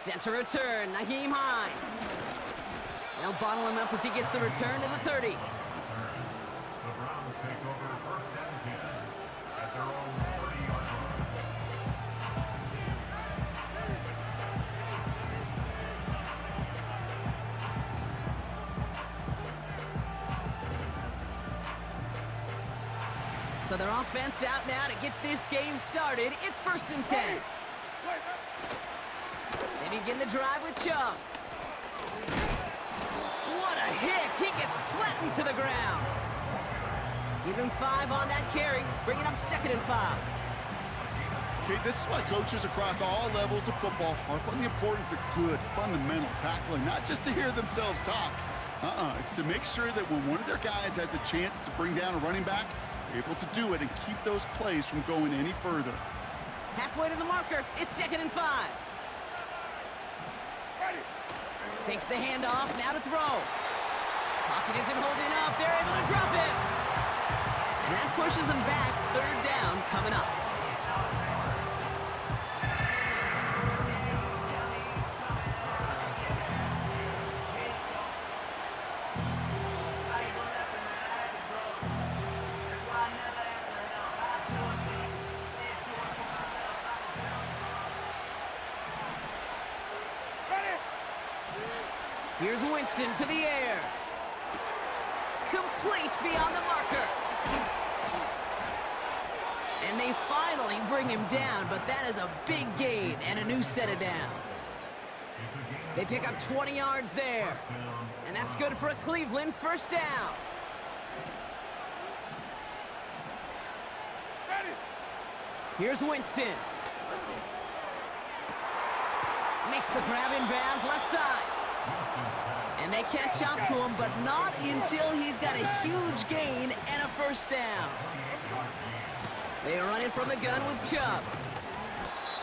Sends a return, Naheem Hines. They'll bottle him up as he gets the return to the 30. The Browns take over first and 10 at their own 30-yard line. So their offense out now to get this game started. It's first and 10. They begin the drive with Chubb. What a hit! He gets flattened to the ground. Give him 5 on that carry, bringing up 2nd and 5. Okay, this is why coaches across all levels of football harp on the importance of good, fundamental tackling, not just to hear themselves talk. It's to make sure that when one of their guys has a chance to bring down a running back, they're able to do it and keep those plays from going any further. Halfway to the marker, it's 2nd and 5. Takes the handoff, now to throw. Pocket isn't holding up, they're able to drop it. And that pushes them back, 3rd down coming up. Here's Winston to the air. Complete beyond the marker. And they finally bring him down, but that is a big gain and a new set of downs. They pick up 20 yards there. And that's good for a Cleveland first down. Here's Winston. Makes the grab in bounds left side. And they can't jump to him, but not until he's got a huge gain and a first down. They run it from the gun with Chubb.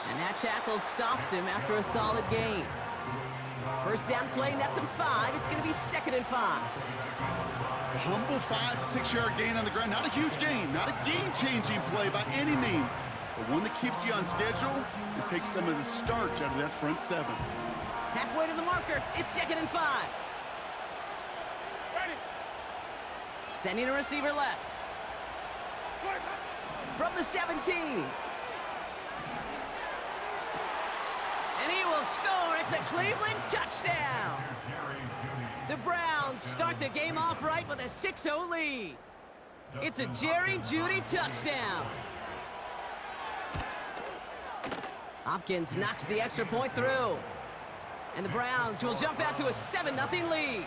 And that tackle stops him after a solid gain. First down play, nets him 5. It's going to be 2nd and 5. A humble 5 to 6 yard gain on the ground. Not a huge gain, not a game-changing play by any means, but one that keeps you on schedule and takes some of the starch out of that front 7. Halfway to the marker, it's 2nd and 5. Sending a receiver left. From the 17. And he will score. It's a Cleveland touchdown. The Browns start the game off right with a 6-0 lead. It's a Jerry Jeudy touchdown. Hopkins knocks the extra point through. And the Browns will jump out to a 7-0 lead.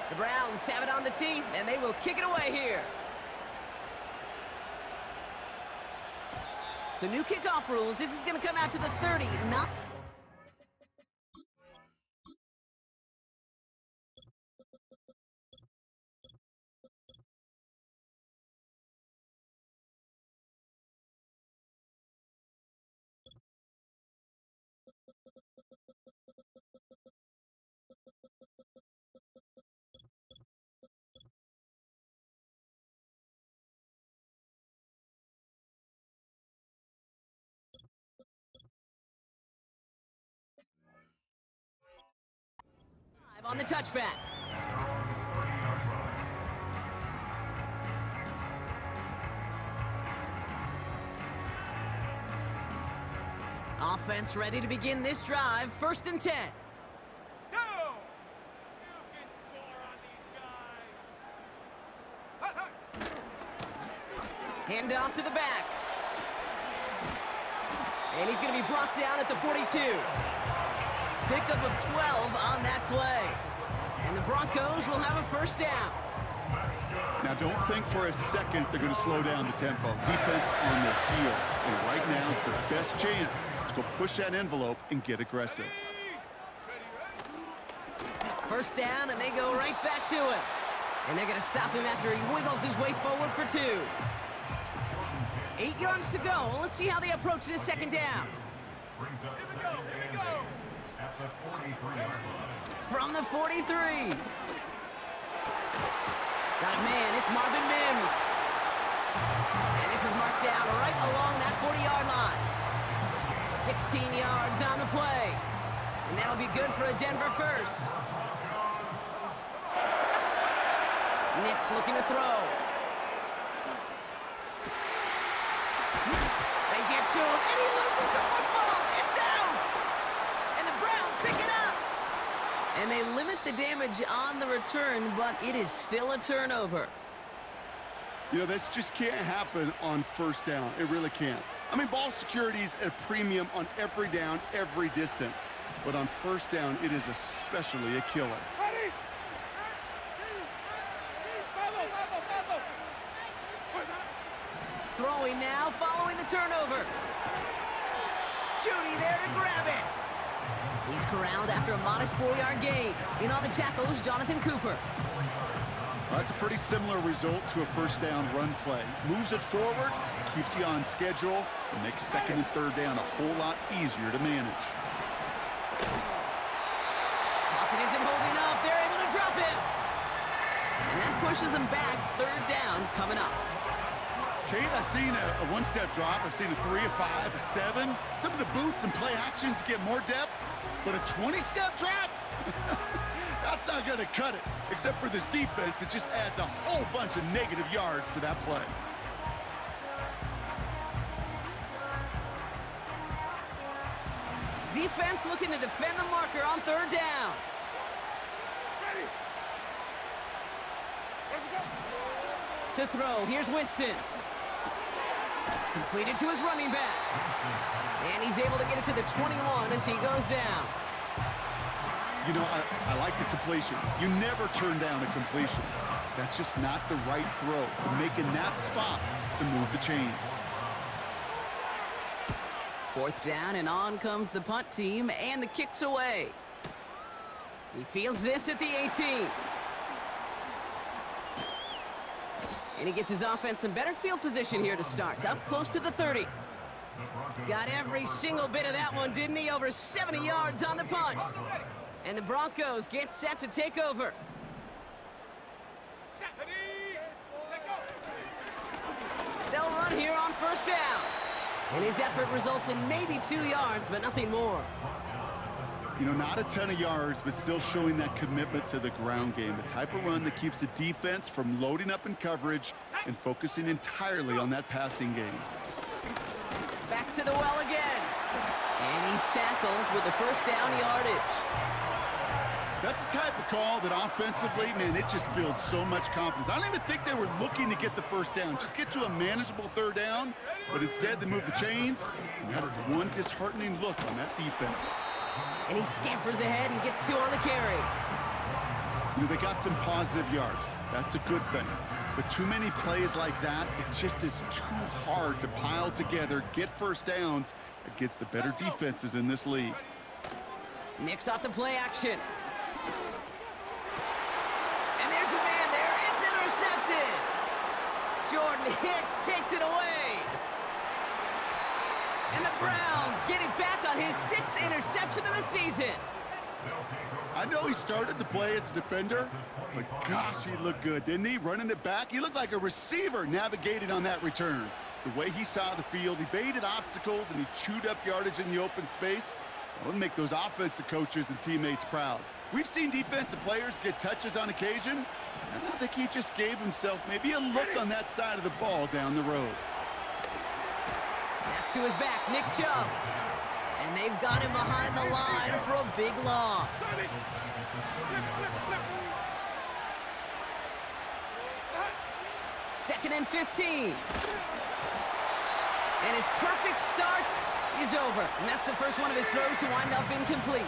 The Browns have it on the tee, and they will kick it away here. So new kickoff rules. This is going to come out to the 30, not... on the touchback. Offense ready to begin this drive. 1st and 10. Go! You can score on these guys. Hand off to the back. And he's going to be brought down at the 42. Pickup of 12 on that play. And the Broncos will have a first down. Now, don't think for a second they're going to slow down the tempo. Defense on their heels. And right now is the best chance to go push that envelope and get aggressive. First down, and they go right back to him. And they're going to stop him after he wiggles his way forward for 2. 8 yards to go. Let's see how they approach this second down. Brings up second and 8 at the 43-yard line. From the 43. Got a man, it's Marvin Mims. And this is marked down right along that 40-yard line. 16 yards on the play. And that'll be good for a Denver first. Nick's looking to throw. They get to him, and he loses the football. It's out! And the Browns pick it up. And they limit the damage on the return, but it is still a turnover. You know, this just can't happen on first down. It really can't. I mean, ball security is at a premium on every down, every distance. But on first down, it is especially a killer. Ready? Throwing now, following the turnover. Judy there to grab it. He's corralled after a modest 4-yard gain. In on the tackle was Jonathan Cooper. Well, that's a pretty similar result to a first down run play. Moves it forward, keeps you on schedule, and makes second and third down a whole lot easier to manage. Pocket isn't holding up. They're able to drop him. And that pushes them back. Third down coming up. Kate, I've seen a one-step drop. I've seen a 3, a 5, a 7. Some of the boots and play actions get more depth, but a 20-step drop? That's not going to cut it. Except for this defense, it just adds a whole bunch of negative yards to that play. Defense looking to defend the marker on third down. Ready? Where we go? To throw, here's Winston. Completed to his running back. And he's able to get it to the 21 as he goes down. You know, I like the completion. You never turn down a completion. That's just not the right throw to make in that spot to move the chains. Fourth down, and on comes the punt team, and the kick's away. He fields this at the 18. And he gets his offense in better field position here to start. Up close to the 30. Got every single bit of that one, didn't he? Over 70 yards on the punt. And the Broncos get set to take over. They'll run here on first down. And his effort results in maybe 2 yards, but nothing more. You know, not a ton of yards, but still showing that commitment to the ground game. The type of run that keeps the defense from loading up in coverage and focusing entirely on that passing game. Back to the well again. And he's tackled with the first down yardage. That's the type of call that offensively, man, it just builds so much confidence. I don't even think they were looking to get the first down. Just get to a manageable third down, but instead they move the chains, and that is one disheartening look on that defense. And he scampers ahead and gets 2 on the carry. You know, they got some positive yards. That's a good thing. But too many plays like that, it just is too hard to pile together, get first downs against the better defenses in this league. Nick's off the play action. And there's a man there. It's intercepted. Jordan Hicks takes it away. And the Browns get it back on his 6th interception of the season. I know he started the play as a defender, but gosh, he looked good, didn't he? Running it back, he looked like a receiver navigating on that return. The way he saw the field, he baited obstacles, and he chewed up yardage in the open space. That would make those offensive coaches and teammates proud. We've seen defensive players get touches on occasion, and I think he just gave himself maybe a look on that side of the ball down the road. That's to his back, Nick Chubb. And they've got him behind the line for a big loss. Second and 15. And his perfect start is over. And that's the first one of his throws to wind up incomplete.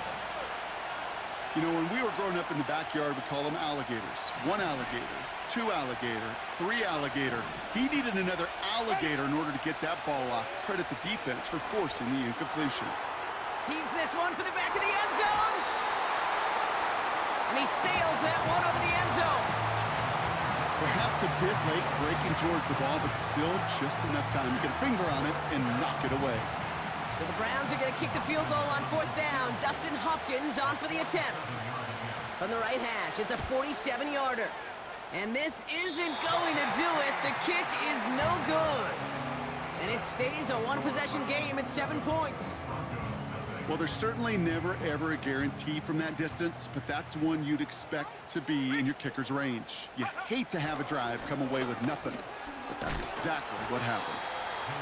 You know, when we were growing up in the backyard, we call them alligators. 1 alligator, 2 alligator, 3 alligator. He needed another alligator in order to get that ball off. Credit the defense for forcing the incompletion. Heaves this one for the back of the end zone. And he sails that one over the end zone. Perhaps a bit late breaking towards the ball, but still just enough time to get a finger on it and knock it away. So the Browns are going to kick the field goal on 4th down. Dustin Hopkins on for the attempt. From the right hash, it's a 47-yarder. And this isn't going to do it. The kick is no good. And it stays a one-possession game at 7 points. Well, there's certainly never, ever a guarantee from that distance, but that's one you'd expect to be in your kicker's range. You hate to have a drive come away with nothing, but that's exactly what happened.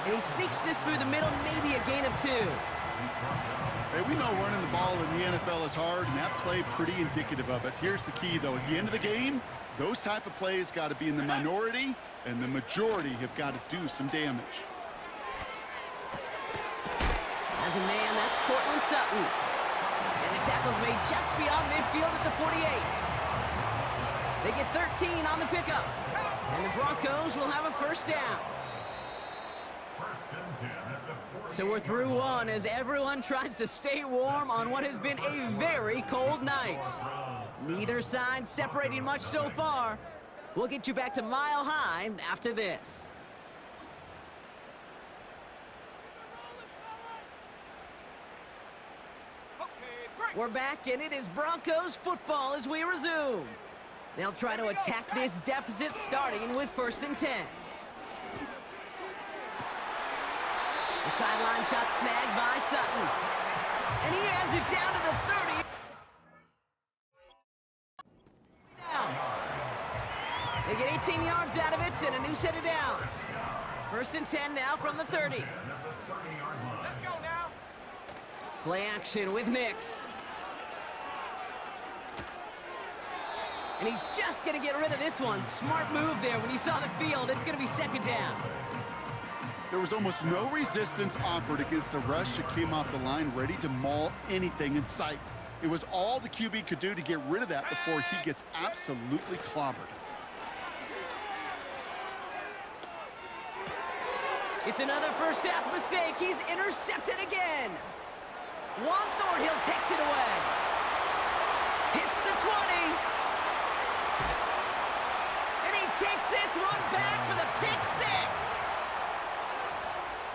And he sneaks this through the middle, maybe a gain of 2. Hey, we know running the ball in the NFL is hard, and that play pretty indicative of it. Here's the key, though. At the end of the game, those type of plays got to be in the minority, and the majority have got to do some damage. As a man, that's Cortland Sutton. And the tackle's made just beyond midfield at the 48. They get 13 on the pickup. And the Broncos will have a first down. So we're through one as everyone tries to stay warm on what has been a very cold night. Neither side separating much so far. We'll get you back to Mile High after this. We're back, and it is Broncos football as we resume. They'll try to attack this deficit starting with 1st and 10. The sideline shot snagged by Sutton. And he has it down to the 30. They get 18 yards out of it and a new set of downs. 1st and 10 now from the 30. Let's go now. Play action with Nix. And he's just going to get rid of this one. Smart move there when you saw the field. It's going to be 2nd down. There was almost no resistance offered against a rush that came off the line ready to maul anything in sight. It was all the QB could do to get rid of that before he gets absolutely clobbered. It's another first half mistake. He's intercepted again. Juan Thornhill takes it away. Hits the 20. And he takes this one back for the pick 6.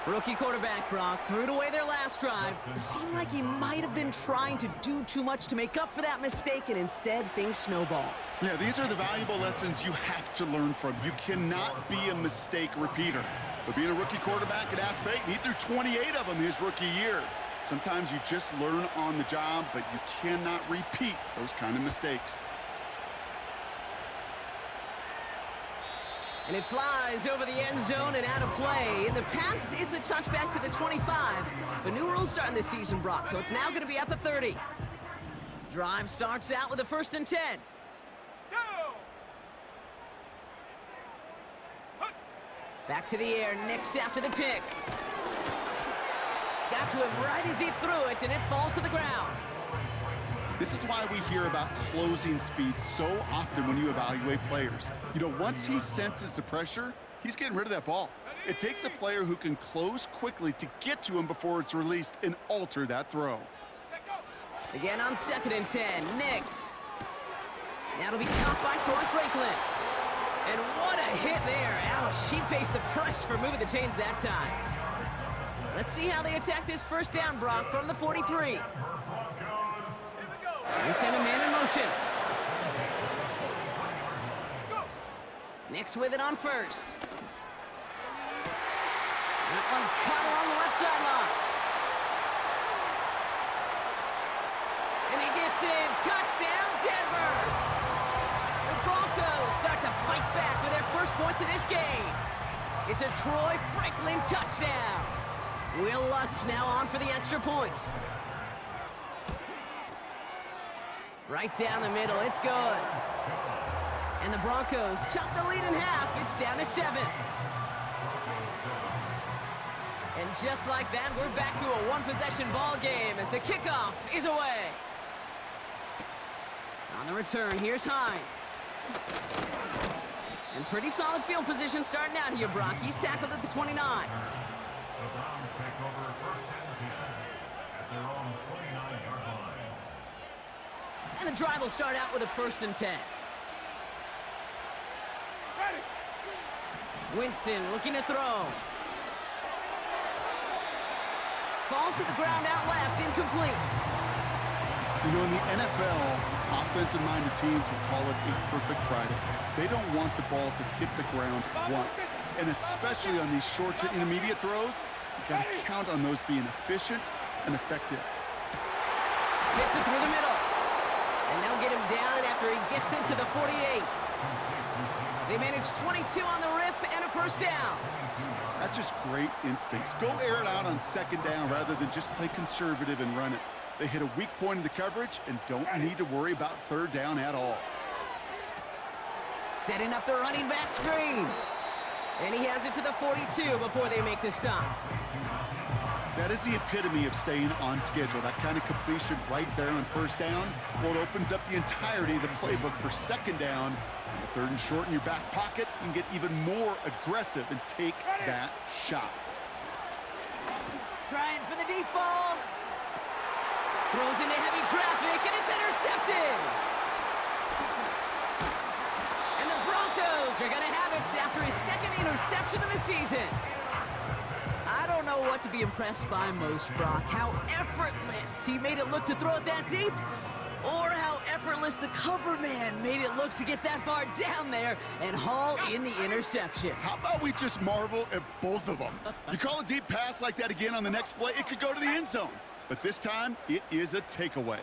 Rookie quarterback Brock threw it away their last drive. It seemed like he might have been trying to do too much to make up for that mistake, and instead things snowball. Yeah, these are the valuable lessons you have to learn from. You cannot be a mistake repeater. But being a rookie quarterback at Ass Payton, he threw 28 of them his rookie year. Sometimes you just learn on the job, but you cannot repeat those kind of mistakes. And it flies over the end zone and out of play. In the past, it's a touchback to the 25. But new rules starting this season, Brock, so it's now going to be at the 30. Drive starts out with a 1st and 10. Go! Back to the air, Nix after the pick. Got to him right as he threw it, and it falls to the ground. This is why we hear about closing speed so often when you evaluate players. You know, once he senses the pressure, he's getting rid of that ball. It takes a player who can close quickly to get to him before it's released and alter that throw. Again on 2nd and 10, Nix. Now it'll be caught by Troy Franklin. And what a hit there. Ouch, he faced the press for moving the chains that time. Let's see how they attack this first down, Brock, from the 43. They send a man in motion. Nix with it on 1st. That one's caught along the left sideline. And he gets in. Touchdown, Denver. The Broncos start to fight back with their first points of this game. It's a Troy Franklin touchdown. Will Lutz now on for the extra point. Right down the middle, it's good. And the Broncos chop the lead in half. It's down to 7. And just like that, we're back to a one-possession ball game as the kickoff is away. On the return, here's Hines. And pretty solid field position starting out here, Brock. He's tackled at the 29. The Browns take over 1st and 10 at their own 29-yard line. And the drive will start out with a 1st and 10. Winston looking to throw. Falls to the ground out left, incomplete. You know, in the NFL, offensive-minded teams will call it a perfect Friday. They don't want the ball to hit the ground once. And especially on these short to intermediate throws, you got to count on those being efficient and effective. Fits it through the middle. And they'll get him down after he gets into the 48. They manage 22 on the rip and a first down. That's just great instincts. Go air it out on second down rather than just play conservative and run it. They hit a weak point in the coverage and don't need to worry about third down at all. Setting up the running back screen. And he has it to the 42 before they make the stop. That is the epitome of staying on schedule. That kind of completion right there on first down. Well, it opens up the entirety of the playbook for second down. And third and short in your back pocket, you can get even more aggressive and take that shot. Trying for the deep ball. Throws into heavy traffic, and it's intercepted. And the Broncos are going to have it after his second interception of the season. I don't know what to be impressed by most, Brock. How effortless he made it look to throw it that deep, or how effortless the cover man made it look to get that far down there and haul in the interception. How about we just marvel at both of them? You call a deep pass like that again on the next play, it could go to the end zone. But this time, it is a takeaway.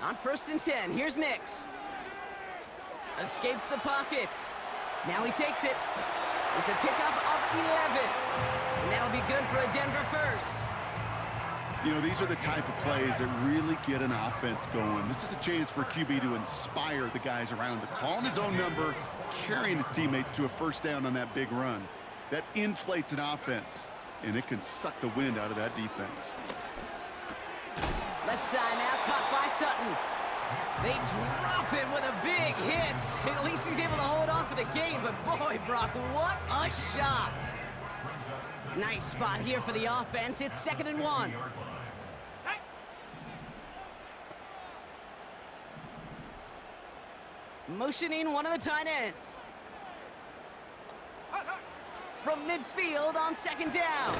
On 1st and 10, here's Nix. Escapes the pocket. Now he takes it. It's a pickup of 11. And that'll be good for a Denver first. You know, these are the type of plays that really get an offense going. This is a chance for QB to inspire the guys around him. Calling his own number, carrying his teammates to a first down on that big run. That inflates an offense, and it can suck the wind out of that defense. Left side now, caught by Sutton. They drop him with a big hit. At least he's able to hold on for the gain, but boy, Brock, what a shot. Nice spot here for the offense. It's 2nd and 1. Motioning one of the tight ends. From midfield on 2nd down.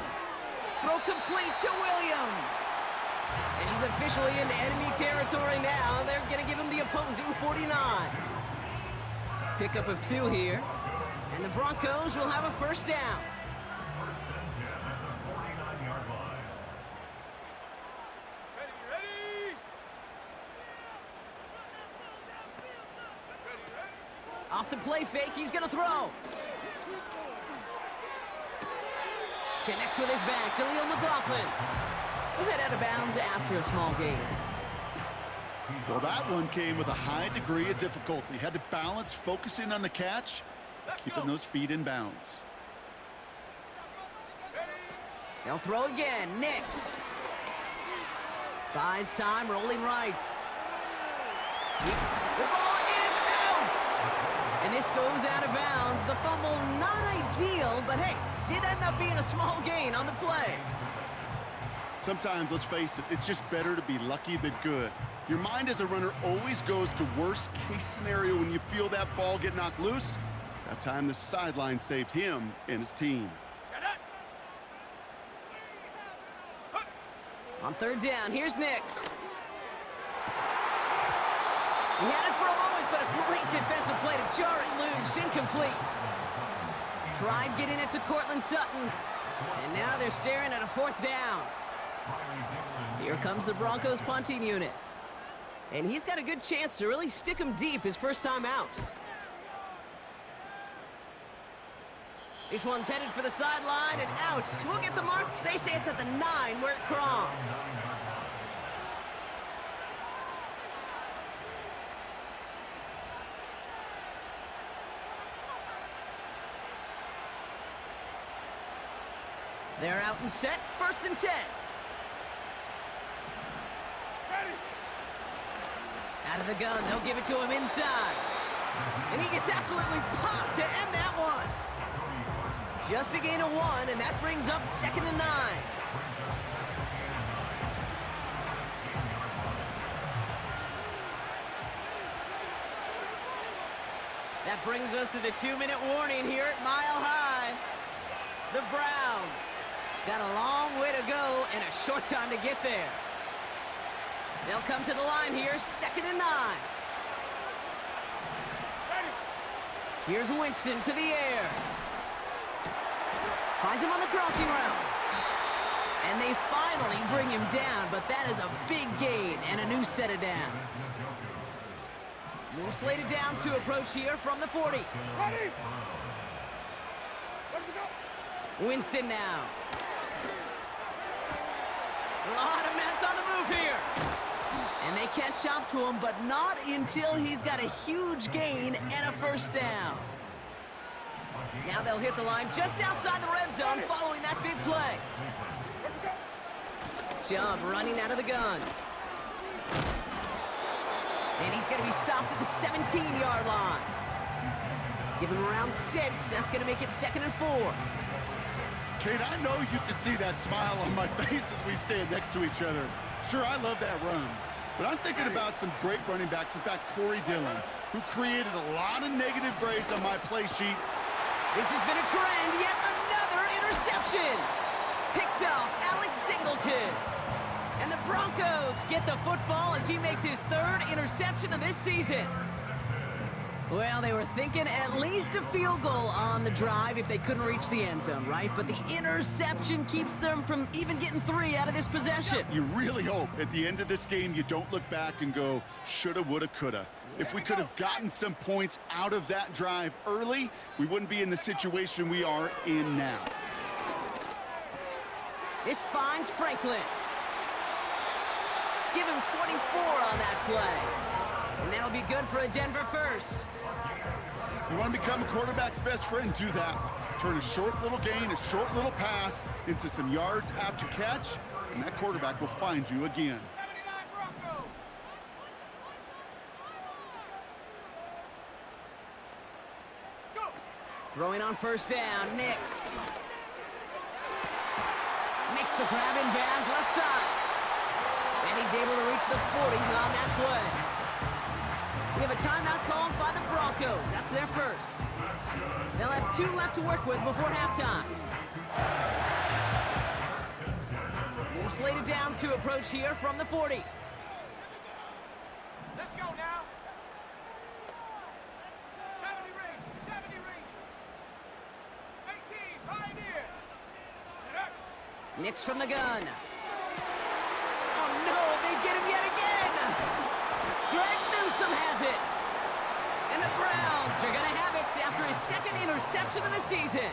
Throw complete to Williams. And he's officially into enemy territory now. They're going to give him the opposing 49. Pickup of 2 here. And the Broncos will have a first down. Off the play fake, he's going to throw. Connects with his back, Jaleel McLaughlin. We'll head out of bounds after a small gain. Well, that one came with a high degree of difficulty. Had to balance focusing on the catch, keeping those feet in bounds. They'll throw again, Nix. Buys time, rolling right. The ball is out! And this goes out of bounds. The fumble, not ideal, but hey, did end up being a small gain on the play. Sometimes, let's face it, it's just better to be lucky than good. Your mind as a runner always goes to worst case scenario when you feel that ball get knocked loose. That time the sideline saved him and his team. On 3rd down, here's Nix. He had it for a moment, but a great defensive play to jar it loose. Incomplete. Tried getting it to Cortland Sutton. And now they're staring at a 4th down. Here comes the Broncos punting unit. And he's got a good chance to really stick him deep his first time out. This one's headed for the sideline and out. We'll get the mark. They say it's at the 9 where it crossed. They're out and set. 1st and 10. Out of the gun, they'll give it to him inside. And he gets absolutely popped to end that one. Just a gain of 1, and that brings up 2nd and 9. That brings us to the 2-minute warning here at Mile High. The Browns got a long way to go and a short time to get there. They'll come to the line here, 2nd and 9. Here's Winston to the air. Finds him on the crossing route. And they finally bring him down, but that is a big gain and a new set of downs. More slated downs to approach here from the 40. Ready? Winston now. A lot of mess on the move here. And they can't chop to him, but not until he's got a huge gain and a first down. Now they'll hit the line just outside the red zone following that big play. Chubb running out of the gun. And he's going to be stopped at the 17-yard line. Give him around 6. That's going to make it 2nd and 4. Kate, I know you can see that smile on my face as we stand next to each other. Sure, I love that run. But I'm thinking about some great running backs. In fact, Corey Dillon, who created a lot of negative grades on my play sheet. This has been a trend. Yet another interception. Picked off Alex Singleton. And the Broncos get the football as he makes his 3rd interception of this season. Well, they were thinking at least a field goal on the drive if they couldn't reach the end zone, right? But the interception keeps them from even getting 3 out of this possession. You really hope at the end of this game you don't look back and go, shoulda, woulda, coulda. If we could have gotten some points out of that drive early, we wouldn't be in the situation we are in now. This finds Franklin. Give him 24 on that play. And that'll be good for a Denver first. You want to become a quarterback's best friend, do that. Turn a short little gain, a short little pass into some yards after catch, and that quarterback will find you again. 79 Broncos. Go. Throwing on first down, Nix. Makes the grab in bounds left side. And he's able to reach the 40 on that play. We have a timeout called by the Broncos. That's their first. They'll have 2 left to work with before halftime. More slated downs to approach here from the 40. Let's go now. 70 range. 70 range. 18. Pioneer. Nix from the gun. Oh no, they get him yet again. Greg Newsome has it. And the Browns are going to have it after his 2nd interception of the season.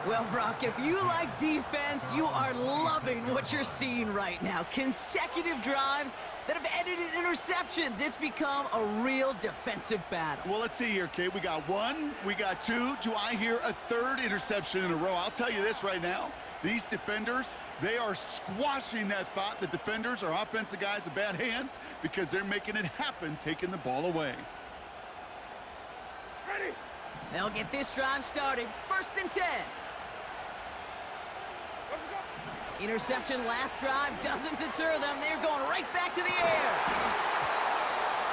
Well, Brock, if you like defense, you are loving what you're seeing right now. Consecutive drives that have ended in interceptions. It's become a real defensive battle. Well, let's see here, Kate. We got 1, we got 2. Do I hear a 3rd interception in a row? I'll tell you this right now. These defenders, they are squashing that thought. The defenders are offensive guys with bad hands because they're making it happen, taking the ball away. Ready. They'll get this drive started. 1st and 10. Interception last drive doesn't deter them. They're going right back to the air.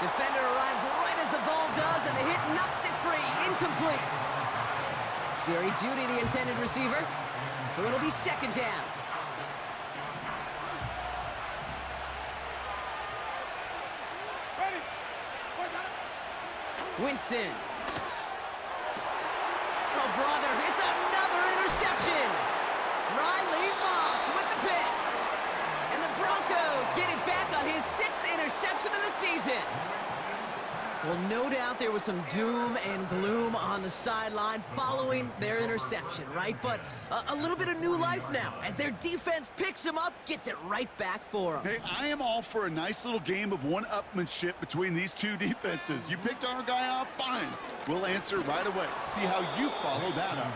Defender arrives right as the ball does, and the hit knocks it free. Incomplete. Jerry Jeudy, the intended receiver. So it'll be 2nd down. Ready. Winston. Oh, brother, it's another interception. Riley Moss with the pick. And the Broncos get it back on his 6th interception of the season. Well, no doubt there was some doom and gloom on the sideline following their interception, right? But a little bit of new life now as their defense picks him up, gets it right back for them. Hey, I am all for a nice little game of one-upmanship between these 2 defenses. You picked our guy off, fine. We'll answer right away. See how you follow that up.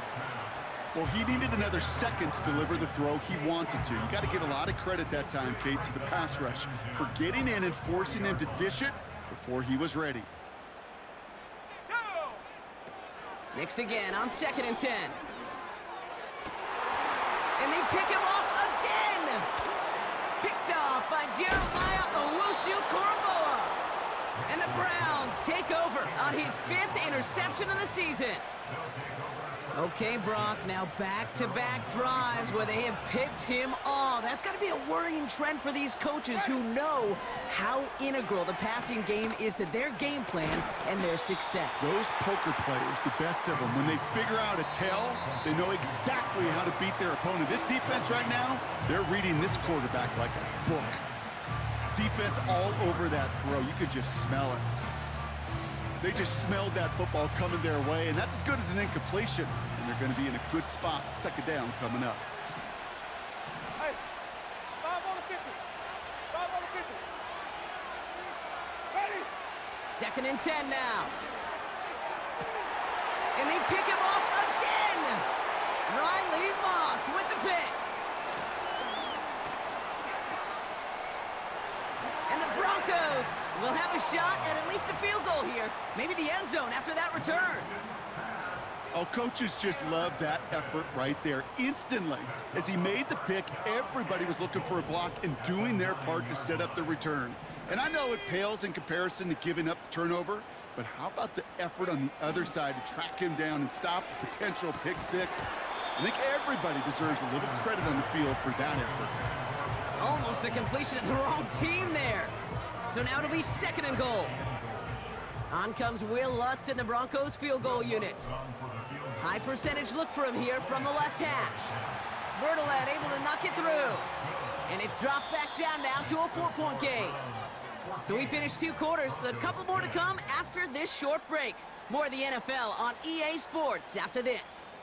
Well, he needed another second to deliver the throw he wanted to. You got to give a lot of credit that time, Kate, to the pass rush for getting in and forcing him to dish it before he was ready. Nix again on 2nd and 10. And they pick him off again. Picked off by Jeremiah Owusu-Koramoah. And the Browns take over on his 5th interception of the season. Okay, Brock, now back-to-back drives where they have picked him off. That's got to be a worrying trend for these coaches who know how integral the passing game is to their game plan and their success. Those poker players, the best of them, when they figure out a tell, they know exactly how to beat their opponent. This defense right now, they're reading this quarterback like a book. Defense all over that throw. You could just smell it. They just smelled that football coming their way, and that's as good as an incompletion. And they're going to be in a good spot. 2nd down coming up. Hey, 5 on the 50. 5 on the 50. Ready? 2nd and 10 now. And they pick him off again. Riley Moss with the pick. And the Broncos will have a shot at least a field goal here. Maybe the end zone after that return. Oh, coaches just love that effort right there. Instantly, as he made the pick, everybody was looking for a block and doing their part to set up the return. And I know it pales in comparison to giving up the turnover, but how about the effort on the other side to track him down and stop a potential pick 6? I think everybody deserves a little credit on the field for that effort. Almost a completion of the wrong team there. So now it'll be 2nd and goal. On comes Will Lutz in the Broncos field goal unit. High percentage look for him here from the left hash. Bertolet able to knock it through. And it's dropped back down now to a 4-point game. So we finished 2 quarters. A couple more to come after this short break. More of the NFL on EA Sports after this.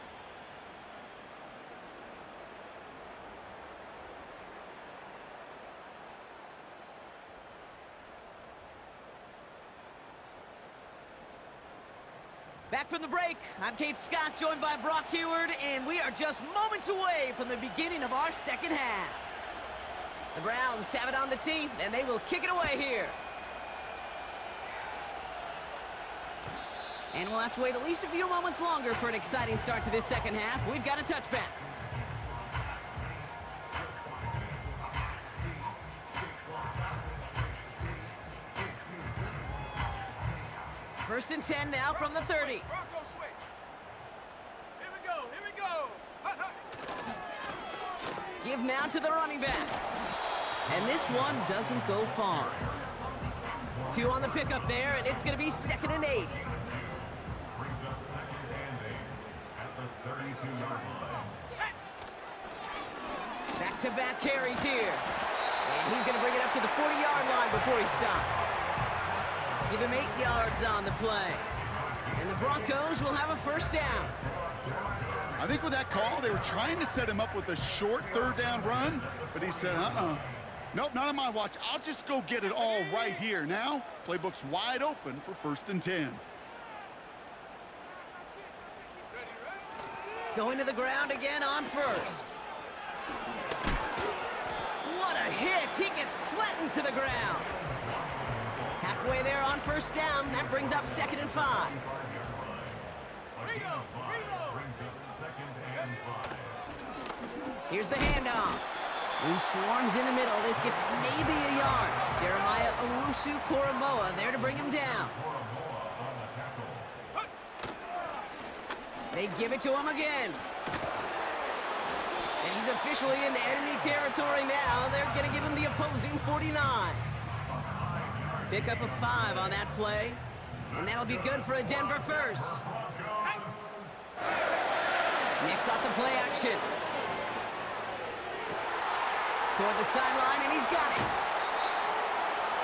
Back from the break, I'm Kate Scott, joined by Brock Heward, and we are just moments away from the beginning of our 2nd half. The Browns have it on the tee, and they will kick it away here. And we'll have to wait at least a few moments longer for an exciting start to this 2nd half. We've got a touchback. First and 10 now from the 30. Bronco switch. Here we go. Here we go. Hut, hut. Give now to the running back. And this one doesn't go far. 2 on the pickup there, and it's going to be 2nd and 8. Brings up 2nd and 8 at the 32-yard line. Back-to-back carries here. And he's going to bring it up to the 40-yard line before he stops. Give him 8 yards on the play. And the Broncos will have a 1st down. I think with that call, they were trying to set him up with a short 3rd down run, but he said, nope, not on my watch. I'll just go get it all right here. Now, playbook's wide open for 1st and 10. Going to the ground again on 1st. What a hit! He gets flattened to the ground. Halfway there on 1st down. That brings up 2nd and 5. Reload. Brings up 2nd and 5. Here's the handoff. He swarms in the middle. This gets maybe a yard. Jeremiah Owusu-Koramoah there to bring him down. They give it to him again. And he's officially into enemy territory now. They're going to give him the opposing 49. Pick up a 5 on that play. And that'll be good for a Denver 1st. Nicks off the play action. Toward the sideline, and he's got it.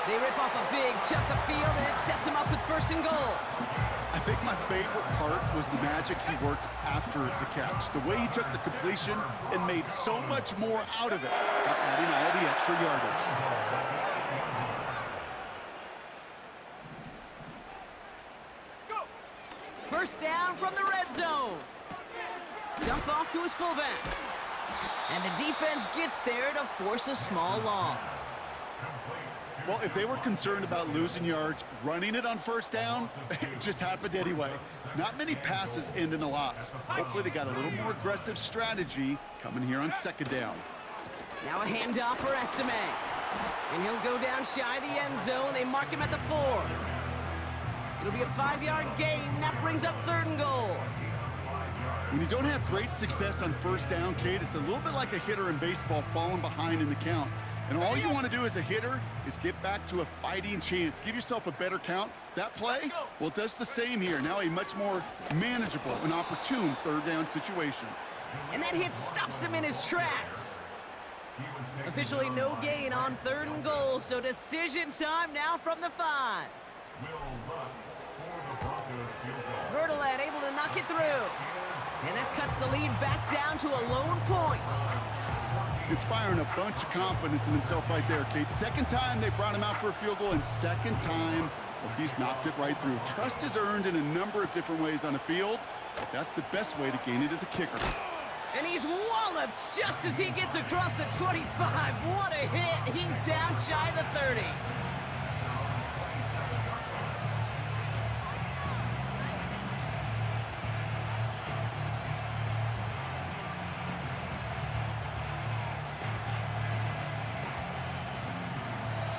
They rip off a big chunk of field, and it sets him up with 1st and goal. I think my favorite part was the magic he worked after the catch. The way he took the completion and made so much more out of it by adding all the extra yardage. 1st down from the red zone. Dump off to his fullback. And the defense gets there to force a small loss. Well, if they were concerned about losing yards, running it on 1st down, it just happened anyway. Not many passes end in a loss. Hopefully they got a little more aggressive strategy coming here on 2nd down. Now a handoff for Estime. And he'll go down shy of the end zone. They mark him at the 4. It'll be a 5-yard gain. That brings up 3rd and goal. When you don't have great success on first down, Kate, it's a little bit like a hitter in baseball falling behind in the count. And all you want to do as a hitter is get back to a fighting chance. Give yourself a better count. That play, well, it does the same here. Now a much more manageable and opportune 3rd down situation. And that hit stops him in his tracks. Officially no gain on 3rd and goal, so decision time now from the 5. Bertolet able to knock it through. And that cuts the lead back down to a lone point. Inspiring a bunch of confidence in himself right there, Kate. 2nd time they brought him out for a field goal, and 2nd time, well, he's knocked it right through. Trust is earned in a number of different ways on the field, but that's the best way to gain it as a kicker. And he's walloped just as he gets across the 25. What a hit. He's down shy of the 30.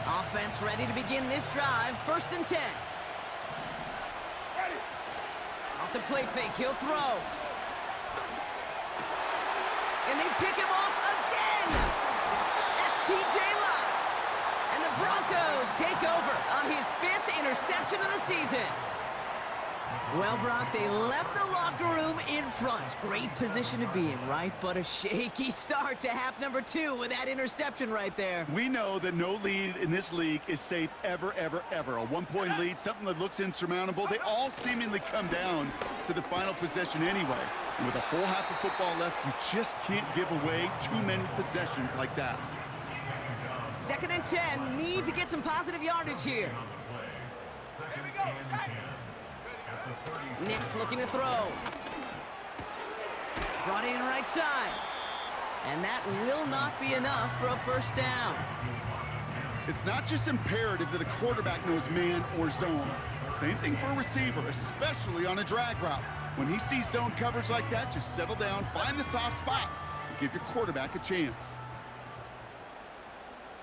Offense ready to begin this drive. 1st and 10. Off the play fake, he'll throw. And they pick him off again. That's P.J. Locke. And the Broncos take over on his 5th interception of the season. Well, Brock, they left the locker room in front. Great position to be in, right? But a shaky start to half number 2 with that interception right there. We know that no lead in this league is safe ever, ever, ever. A 1-point lead, something that looks insurmountable. They all seemingly come down to the final possession anyway. And with a whole half of football left, you just can't give away too many possessions like that. 2nd and 10, need to get some positive yardage here. Nick's looking to throw. Brought in right side. And that will not be enough for a 1st down. It's not just imperative that a quarterback knows man or zone. Same thing for a receiver, especially on a drag route. When he sees zone coverage like that, just settle down, find the soft spot, and give your quarterback a chance.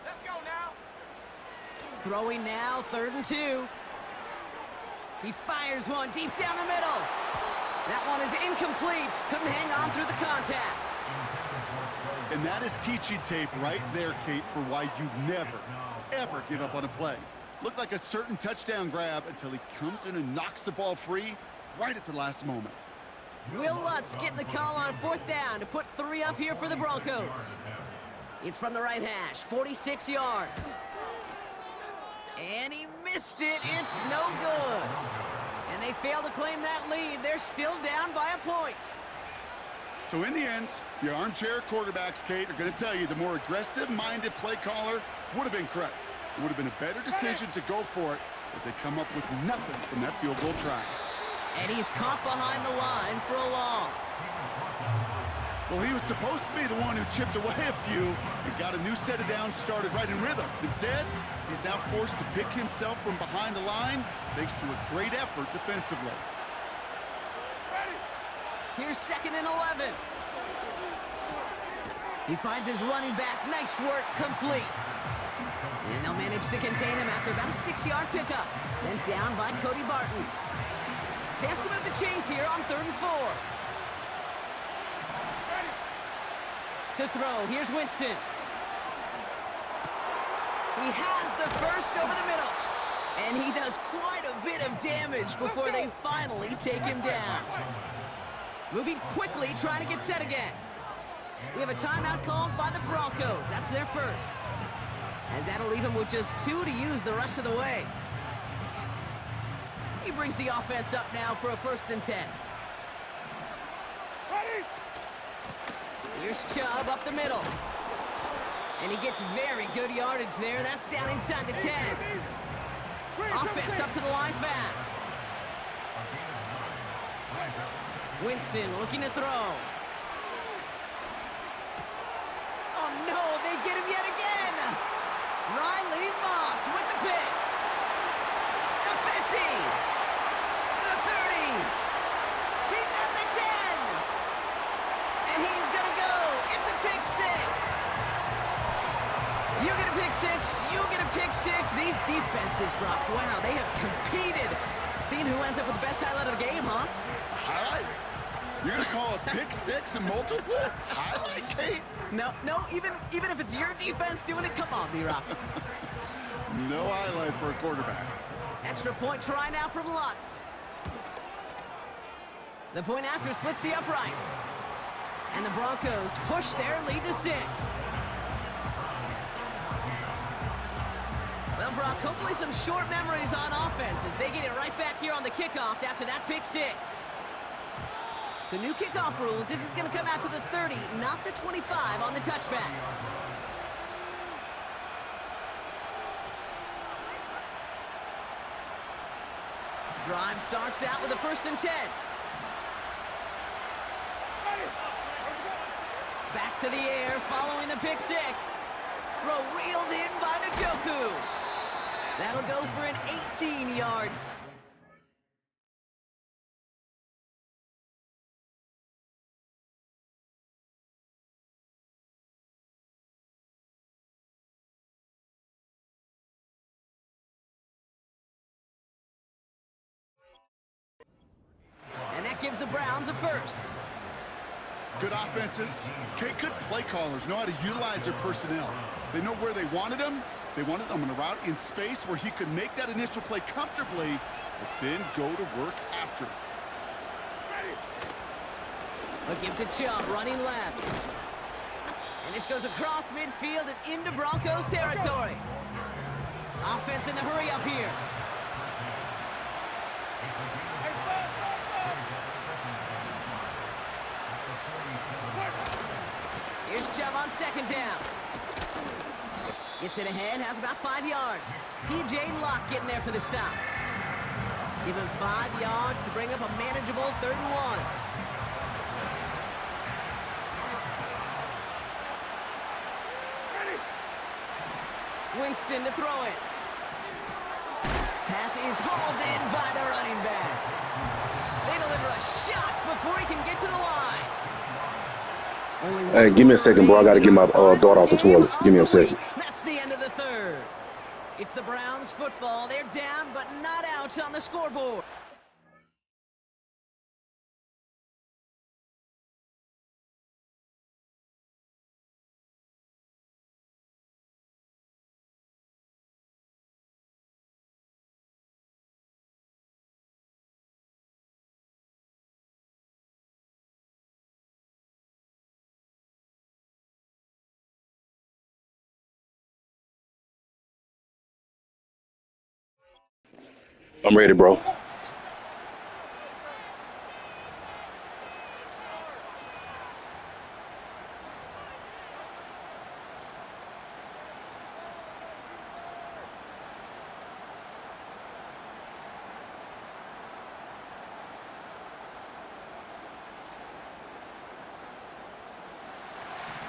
Let's go now. Throwing now, 3rd and 2. He fires one deep down the middle. That one is incomplete. Couldn't hang on through the contact. And that is teaching tape right there, Kate, for why you never, ever give up on a play. Looked like a certain touchdown grab until he comes in and knocks the ball free right at the last moment. Will Lutz getting the call on 4th down to put 3 up here for the Broncos. It's from the right hash, 46 yards. And he missed it. It's no good. And they fail to claim that lead. They're still down by a point. So in the end, the armchair quarterbacks, Kate, are going to tell you the more aggressive-minded play caller would have been correct. It would have been a better decision to go for it as they come up with nothing from that field goal try. And he's caught behind the line for a loss. Well, he was supposed to be the one who chipped away a few and got a new set of downs started right in rhythm. Instead, he's now forced to pick himself from behind the line thanks to a great effort defensively. Here's 2nd and 11. He finds his running back. Nice work, complete. And they'll manage to contain him after about a 6-yard pickup. Sent down by Cody Barton. Chance to move the chains here on 3rd and 4. To throw, here's Winston. He has the first over the middle. And he does quite a bit of damage before they finally take him down. Moving quickly, trying to get set again. We have a timeout called by the Broncos. That's their first. As that'll leave him with just 2 to use the rest of the way. He brings the offense up now for a 1st and 10. Ready? Here's Chubb up the middle. And he gets very good yardage there. That's down inside the 10. Offense up to the line fast. Winston looking to throw. Oh no, they get him yet again. Riley Moss with the pick. The 50. The 30. He's at the 10. And he's gonna go. It's a pick 6. You get a pick 6, you get a pick 6. These defenses, Brock, wow, they have competed Seeing who ends up with the best highlight of the game, huh? Highlight? You're going to call a pick six and multiple? Highlight, Kate? No, even if it's your defense doing it, come on, B-Rock. No highlight for a quarterback. Extra point try now from Lutz. The point after splits the uprights. And the Broncos push their lead to 6. Well, Brock, hopefully some short memories on offense as they get it right back here on the kickoff after that pick 6. So new kickoff rules. This is going to come out to the 30, not the 25 on the touchback. Drive starts out with a 1st and 10. Back to the air following the pick 6. Throw reeled in by Njoku. That'll go for an 18-yard. And that gives the Browns a 1st. Good offenses. Okay, good play callers know how to utilize their personnel. They know where they wanted him. They wanted him on a route in space where he could make that initial play comfortably, but then go to work after. A give to Chubb, running left. And this goes across midfield and into Broncos territory. Offense in the hurry up here. Here's Chubb on 2nd down. Gets it ahead, has about 5 yards. P.J. Locke getting there for the stop. Give him 5 yards to bring up a manageable 3rd and 1. Winston to throw it. Pass is hauled in by the running back. They deliver a shot before he can get to the line. Hey, give me a second, bro. I got to get my daughter off the toilet. Give me a second. That's the end of the 3rd. It's the Browns football. They're down, but not out on the scoreboard. I'm ready, bro.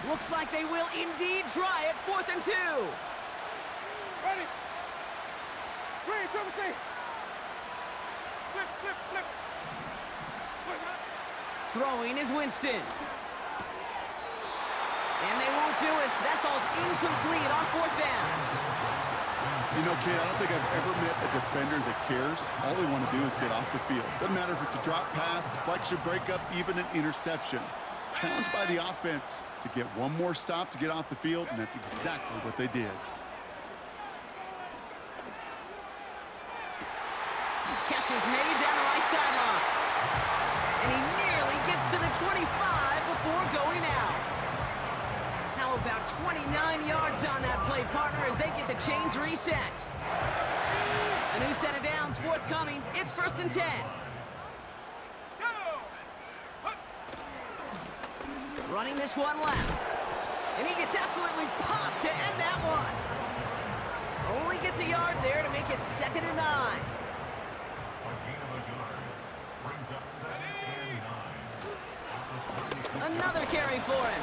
Looks like they will indeed try it. 4th and 2. Ready. 3, 2, 3. Flip, flip, flip. Throwing is Winston. And they won't do it. That falls incomplete on 4th down. You know, kid, I don't think I've ever met a defender that cares. All they want to do is get off the field. Doesn't matter if it's a drop pass, deflection, breakup, even an interception. Challenged by the offense to get one more stop to get off the field, and that's exactly what they did. Catch is made down the right sideline. And he nearly gets to the 25 before going out. How about 29 yards on that play, partner, as they get the chains reset. A new set of downs forthcoming. It's 1st and 10. Running this one left. And he gets absolutely popped to end that one. Only gets a yard there to make it 2nd and 9. Another carry for him.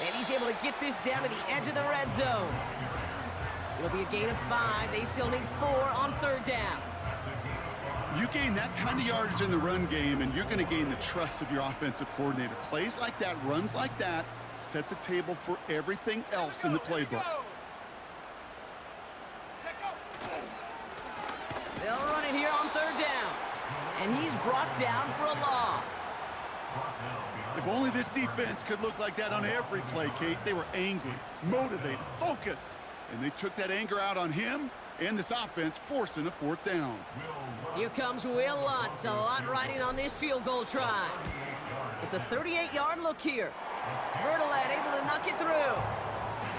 And he's able to get this down to the edge of the red zone. It'll be a gain of 5. They still need 4 on 3rd down. You gain that kind of yardage in the run game, and you're going to gain the trust of your offensive coordinator. Plays like that, runs like that, set the table for everything else in the playbook. They'll run it here on 3rd down. And he's brought down for a loss. If only this defense could look like that on every play, Kate. They were angry, motivated, focused, and they took that anger out on him and this offense, forcing a 4th down. Here comes Will Lutz. A lot riding on this field goal try. It's a 38-yard look here. Bertolet able to knock it through.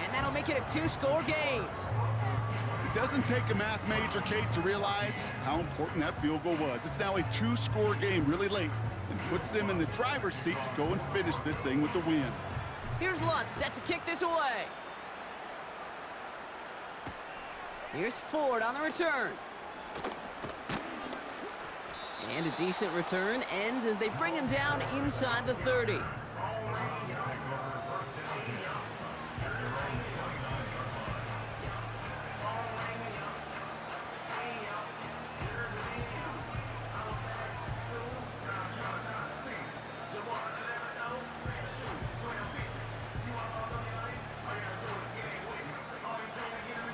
And that'll make it a 2-score game. It doesn't take a math major, Kate, to realize how important that field goal was. It's now a 2-score game really late and puts them in the driver's seat to go and finish this thing with the win. Here's Lutz set to kick this away. Here's Ford on the return. And a decent return ends as they bring him down inside the 30.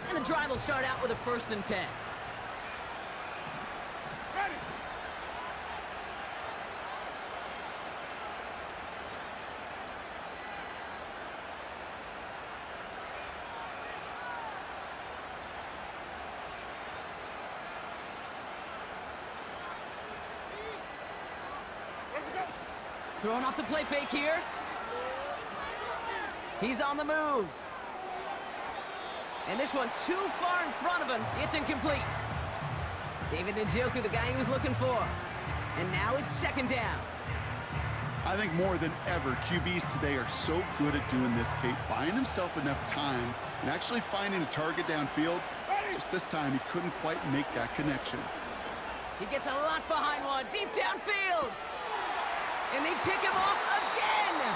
And the drive will start out with a 1st and 10. Ready. Throwing off the play fake here. He's on the move. And this one too far in front of him. It's incomplete. David Njoku, the guy he was looking for. And now it's 2nd down. I think more than ever, QBs today are so good at doing this, Kate, buying himself enough time and actually finding a target downfield. Just this time, he couldn't quite make that connection. He gets a lot behind one, deep downfield. And they pick him off again.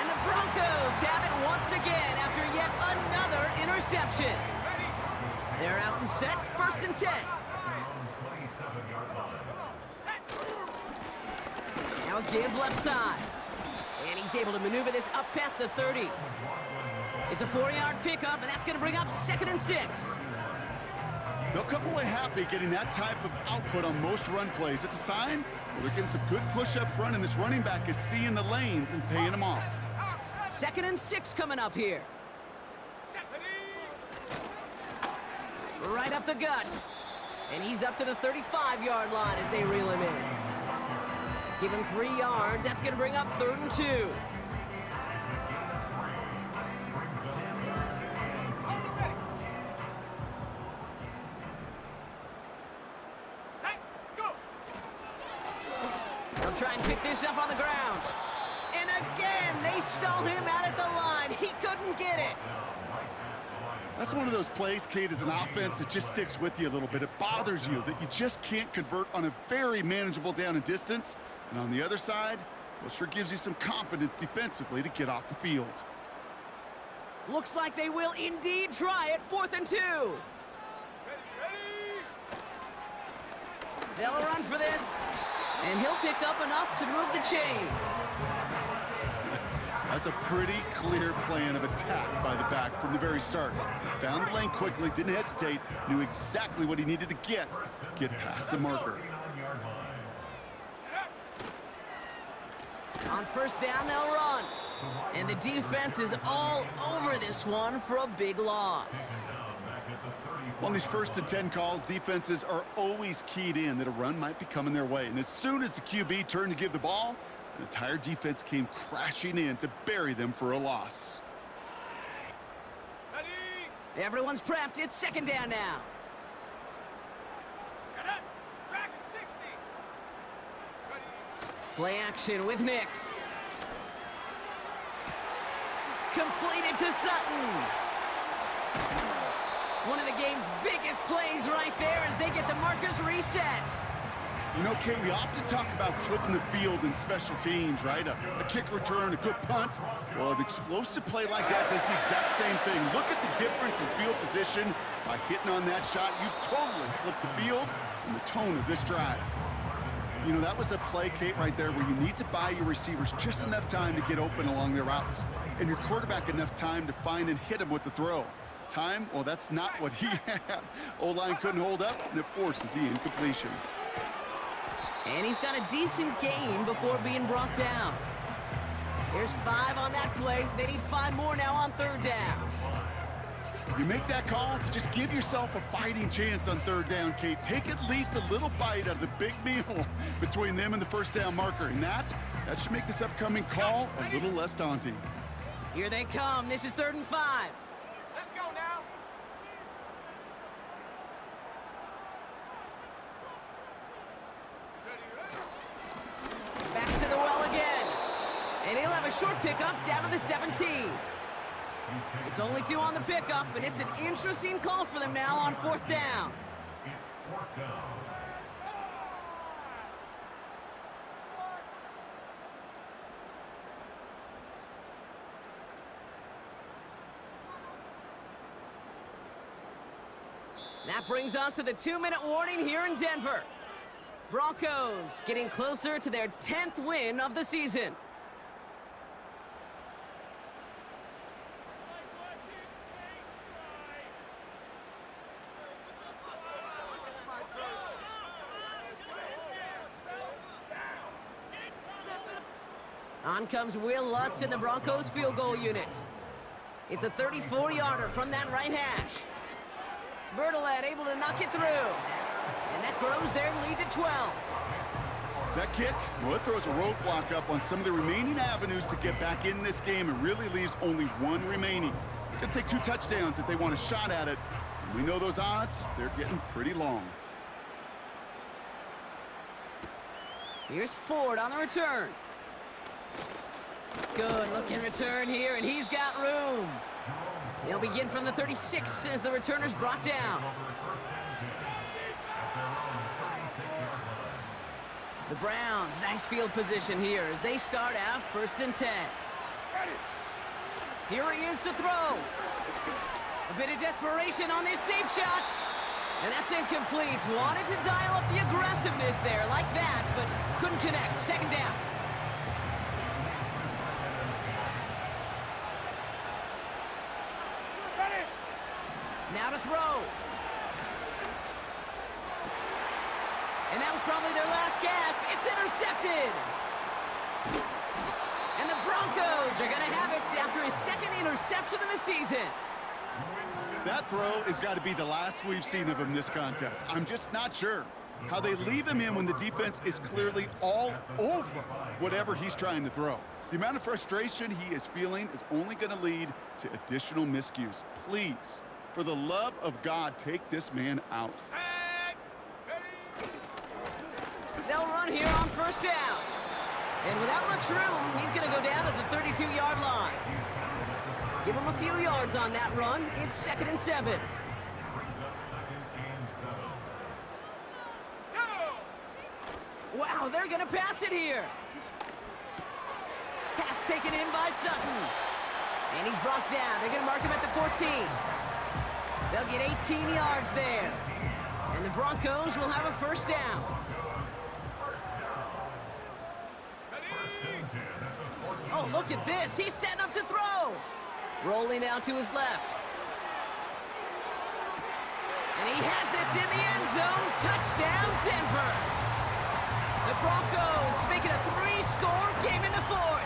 And the Broncos have it once again after yet another interception. They're out and set, 1st and 10. Now a give left side. And he's able to maneuver this up past the 30. It's a 4-yard pickup, and that's going to bring up 2nd and 6. They'll come away happy getting that type of output on most run plays. It's a sign well, they're getting some good push up front, and this running back is seeing the lanes and paying them off. 2nd and 6 coming up here. Right up the gut. And he's up to the 35-yard line as they reel him in. Give him 3 yards. That's going to bring up 3rd and 2. They'll try and pick this up on the ground. And again, they stall him out at the line. He couldn't get it. That's one of those plays, Kate, as an offense that just sticks with you a little bit. It bothers you that you just can't convert on a very manageable down and distance. And on the other side, well, sure gives you some confidence defensively to get off the field. Looks like they will indeed try it, 4th and 2. They'll run for this, and he'll pick up enough to move the chains. That's a pretty clear plan of attack by the back from the very start. Found the lane quickly, didn't hesitate, knew exactly what he needed to get past the marker. On 1st down, they'll run. And the defense is all over this one for a big loss. On these 1st and 10 calls, defenses are always keyed in that a run might be coming their way. And as soon as the QB turned to give the ball, the entire defense came crashing in to bury them for a loss. Everyone's prepped. It's 2nd down now. Play action with Nix. Completed to Sutton. One of the game's biggest plays right there as they get the markers reset. You know, Kate, we often talk about flipping the field in special teams, right? A kick return, a good punt. Well, an explosive play like that does the exact same thing. Look at the difference in field position. By hitting on that shot, you've totally flipped the field and the tone of this drive. You know, that was a play, Kate, right there where you need to buy your receivers just enough time to get open along their routes and your quarterback enough time to find and hit him with the throw. Time, well, that's not what he had. O-line couldn't hold up, and it forces the incompletion. And he's got a decent gain before being brought down. Here's 5 on that play. They need 5 more now on 3rd down. You make that call to just give yourself a fighting chance on 3rd down, Kate. Take at least a little bite out of the big meal between them and the 1st down marker. And that should make this upcoming call a little less daunting. Here they come. This is 3rd and 5. Let's go now. Back to the well again. And he'll have a short pickup down to the 17. It's only 2 on the pickup, and it's an interesting call for them now on 4th down. It's 4th down. That brings us to the 2-minute warning here in Denver. Broncos getting closer to their 10th win of the season. On comes Will Lutz in the Broncos field goal unit. It's a 34-yarder from that right hash. Bertolet able to knock it through. And that grows their lead to 12. That kick, well, it throws a roadblock up on some of the remaining avenues to get back in this game and really leaves only 1 remaining. It's going to take 2 touchdowns if they want a shot at it. And we know those odds, they're getting pretty long. Here's Ford on the return. Good looking return here, and he's got room. They'll begin from the 36 as the returner's brought down. The Browns, nice field position here as they start out 1st and 10. Here he is to throw. A bit of desperation on this deep shot. And that's incomplete. Wanted to dial up the aggressiveness there like that, but couldn't connect. 2nd down. Now to throw. And that was probably their last gasp. It's intercepted. And the Broncos are going to have it after his 2nd interception of the season. That throw has got to be the last we've seen of him this contest. I'm just not sure how they leave him in when the defense is clearly all over whatever he's trying to throw. The amount of frustration he is feeling is only going to lead to additional miscues. Please, for the love of God, take this man out. They'll run here on 1st down. And without much room, he's going to go down at the 32-yard line. Give him a few yards on that run. It's 2nd and 7. Wow, they're going to pass it here. Pass taken in by Sutton. And he's brought down. They're going to mark him at the 14. They'll get 18 yards there. And the Broncos will have a 1st down. Oh, look at this. He's setting up to throw. Rolling out to his left. And he has it in the end zone. Touchdown, Denver. The Broncos making a 3-score game in the 4th.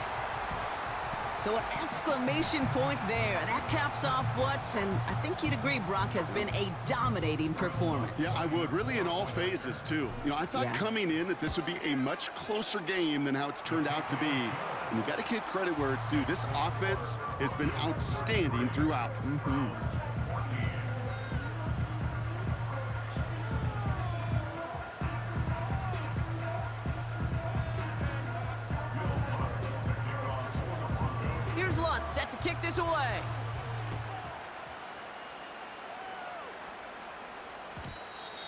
So an exclamation point there. That caps off what, and I think you'd agree, Brock, has been a dominating performance. Yeah, I would. Really in all phases, too. You know, I thought coming in that this would be a much closer game than how it's turned out to be. And you got to give credit where it's due. This offense has been outstanding throughout. Here's Lutz set to kick this away.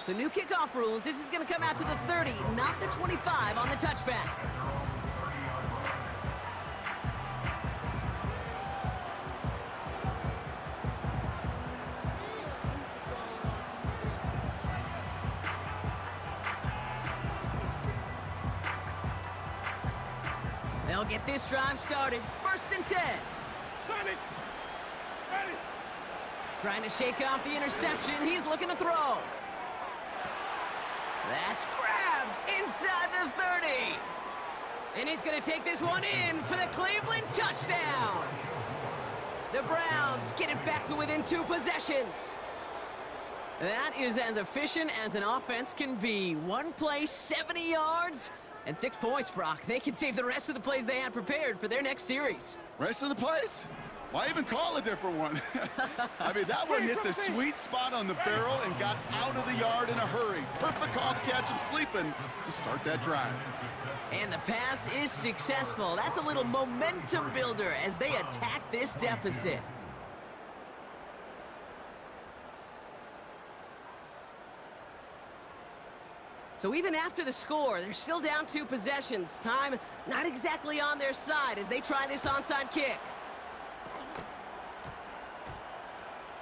So new kickoff rules. This is going to come out to the 30, not the 25 on the touchback. They'll get this drive started. 1st and 10. Trying to shake off the interception. He's looking to throw. That's grabbed inside the 30. And he's going to take this one in for the Cleveland touchdown. The Browns get it back to within 2 possessions. That is as efficient as an offense can be. One play, 70 yards, and 6 points, Brock. They can save the rest of the plays they had prepared for their next series. Rest of the plays? Why even call a different one? I mean, that one hit the sweet spot on the barrel and got out of the yard in a hurry. Perfect call to catch him sleeping to start that drive. And the pass is successful. That's a little momentum builder as they attack this deficit. So even after the score, they're still down 2 possessions. Time not exactly on their side as they try this onside kick.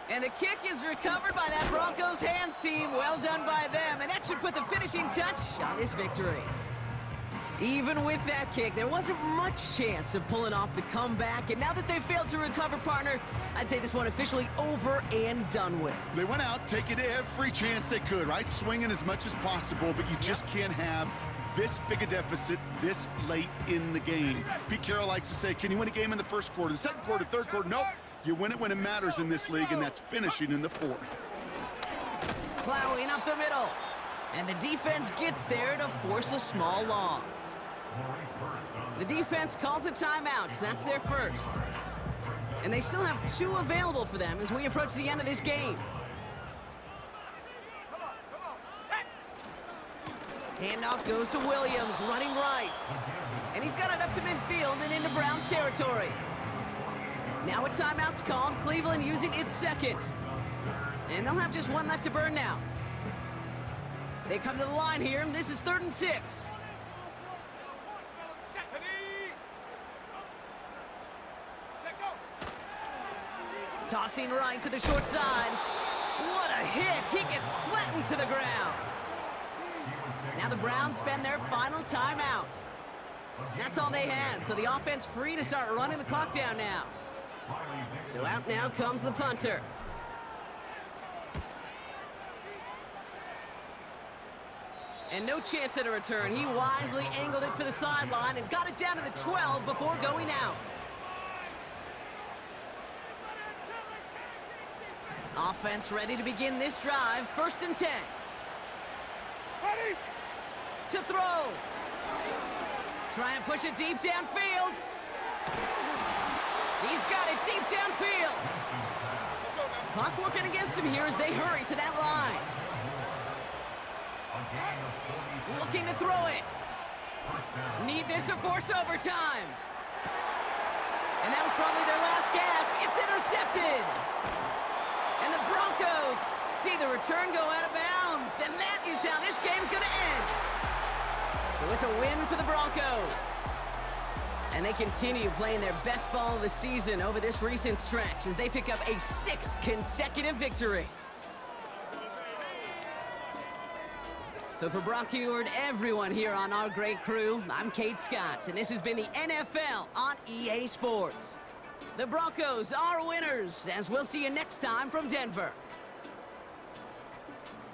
And the kick is recovered by that Broncos hands team. Well done by them. And that should put the finishing touch on this victory. Even with that kick, there wasn't much chance of pulling off the comeback. And now that they failed to recover, partner, I'd say this one officially over and done with. They went out taking every chance they could, right? Swinging as much as possible, but you just can't have this big a deficit this late in the game. Pete Carroll likes to say, can you win a game in the first quarter, the second quarter, third quarter? Nope. You win it when it matters in this league, and that's finishing in the 4th. Plowing up the middle. And the defense gets there to force a small loss. The defense calls a timeout. That's their first. And they still have 2 available for them as we approach the end of this game. Handoff goes to Williams, running right. And he's got it up to midfield and into Browns territory. Now a timeout's called, Cleveland using its second. And they'll have just 1 left to burn now. They come to the line here. This is 3rd and 6. Tossing right to the short side. What a hit. He gets flattened to the ground. Now the Browns spend their final timeout. That's all they had, so the offense free to start running the clock down now. So out now comes the punter. And no chance at a return. He wisely angled it for the sideline and got it down to the 12 before going out. Offense ready to begin this drive. 1st and 10. Ready? To throw. Trying to push it deep downfield. He's got it deep downfield. Clock working against him here as they hurry to that line. Looking to throw it. Need this to force overtime. And that was probably their last gasp. It's intercepted. And the Broncos see the return go out of bounds. And that is how this game's going to end. So it's a win for the Broncos. And they continue playing their best ball of the season over this recent stretch as they pick up a 6th consecutive victory. So for Brock Huard, everyone here on our great crew, I'm Kate Scott, and this has been the NFL on EA Sports. The Broncos are winners, as we'll see you next time from Denver.